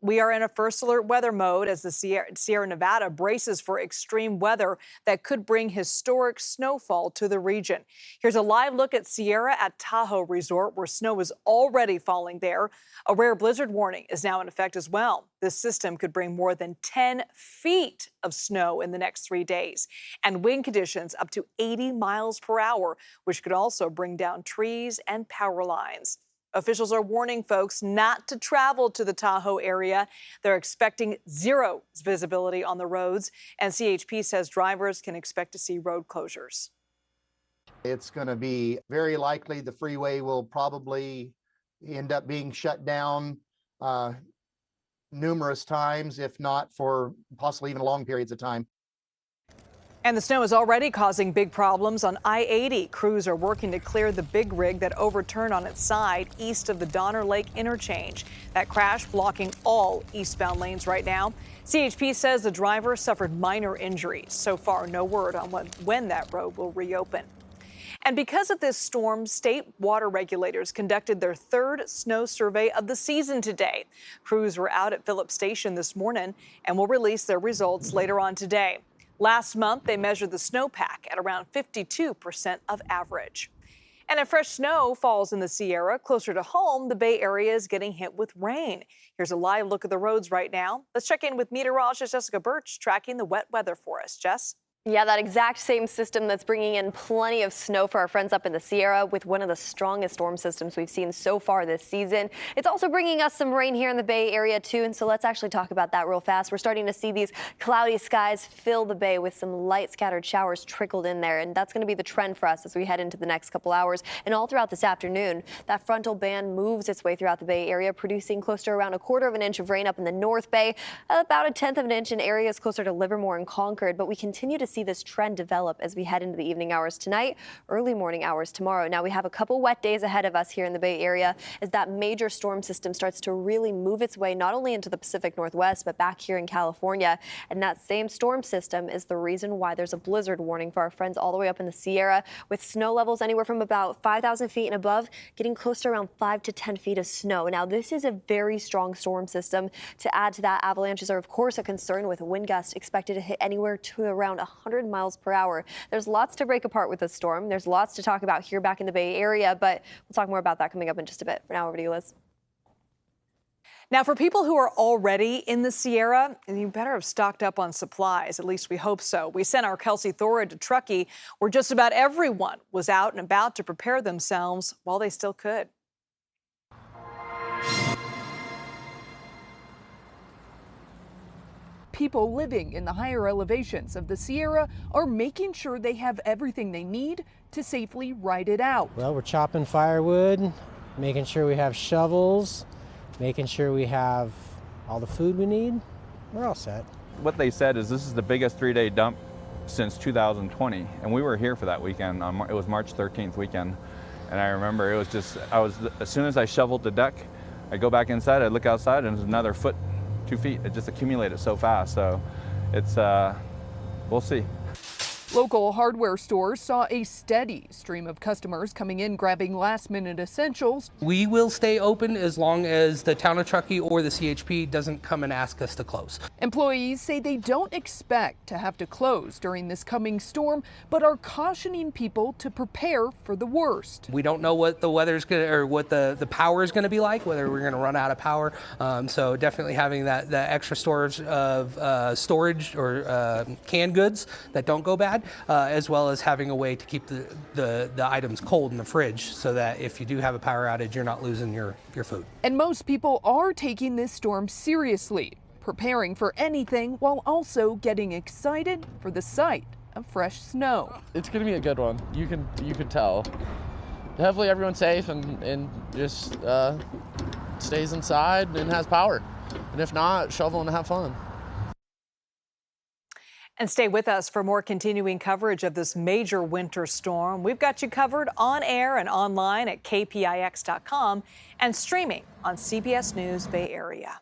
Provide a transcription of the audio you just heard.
We are in a first alert weather mode as the Sierra Nevada braces for extreme weather that could bring historic snowfall to the region. Here's a live look at Sierra at Tahoe Resort, where snow is already falling there. A rare blizzard warning is now in effect as well. This system could bring more than 10 feet of snow in the next 3 days and wind conditions up to 80 miles per hour, which could also bring down trees and power lines. Officials are warning folks not to travel to the Tahoe area. They're expecting zero visibility on the roads, and CHP says drivers can expect to see road closures. It's going to be very likely the freeway will probably end up being shut down numerous times, if not for possibly even long periods of time. And the snow is already causing big problems on I-80. Crews are working to clear the big rig that overturned on its side east of the Donner Lake interchange. That crash blocking all eastbound lanes right now. CHP says the driver suffered minor injuries. So far, no word on when that road will reopen. And because of this storm, state water regulators conducted their third snow survey of the season today. Crews were out at Phillips Station this morning and will release their results later on today. Last month, they measured the snowpack at around 52% of average. And if fresh snow falls in the Sierra, closer to home, the Bay Area is getting hit with rain. Here's a live look at the roads right now. Let's check in with meteorologist Jessica Birch, tracking the wet weather for us. Jess? Yeah, that exact same system that's bringing in plenty of snow for our friends up in the Sierra with one of the strongest storm systems we've seen so far this season. It's also bringing us some rain here in the Bay Area, too. And so let's actually talk about that real fast. We're starting to see these cloudy skies fill the bay with some light scattered showers trickled in there. And that's going to be the trend for us as we head into the next couple hours and all throughout this afternoon. That frontal band moves its way throughout the Bay Area, producing close to around 1/4 of an inch of rain up in the North Bay, about 1/10 of an inch in areas closer to Livermore and Concord. But we continue to see this trend develop as we head into the evening hours tonight, early morning hours tomorrow. Now we have a couple wet days ahead of us here in the Bay Area as that major storm system starts to really move its way not only into the Pacific Northwest, but back here in California. And that same storm system is the reason why there's a blizzard warning for our friends all the way up in the Sierra, with snow levels anywhere from about 5,000 feet and above, getting close to around 5 to 10 feet of snow. Now this is a very strong storm system. To add to that, avalanches are of course a concern, with wind gusts expected to hit anywhere to around 100 miles per hour. There's lots to break apart with this storm. There's lots to talk about here back in the Bay Area, but we'll talk more about that coming up in just a bit. For now, over to you, Liz. Now, for people who are already in the Sierra, you better have stocked up on supplies. At least we hope so. We sent our Kelsey Thora to Truckee, where just about everyone was out and about to prepare themselves while they still could. People living in the higher elevations of the Sierra are making sure they have everything they need to safely ride it out. Well, we're chopping firewood, making sure we have shovels, making sure we have all the food we need. We're all set. What they said is this is the biggest 3-day dump since 2020, and we were here for that weekend. It was March 13th weekend, and I remember it was just, as soon as I shoveled the deck, I go back inside, I look outside, and there's another foot, 2 feet. It just accumulated so fast. So it's, we'll see. Local hardware stores saw a steady stream of customers coming in grabbing last-minute essentials. We will stay open as long as the town of Truckee or the CHP doesn't come and ask us to close. Employees say they don't expect to have to close during this coming storm, but are cautioning people to prepare for the worst. We don't know what the weather's going to, or what the power is going to be like, whether we're going to run out of power. So definitely having that extra storage of storage or canned goods that don't go bad. As well as having a way to keep the items cold in the fridge so that if you do have a power outage, you're not losing your food. And most people are taking this storm seriously, preparing for anything while also getting excited for the sight of fresh snow. It's going to be a good one. You can tell. Hopefully everyone's safe and just stays inside and has power. And if not, shovel and have fun. And stay with us for more continuing coverage of this major winter storm. We've got you covered on air and online at kpix.com and streaming on CBS News Bay Area.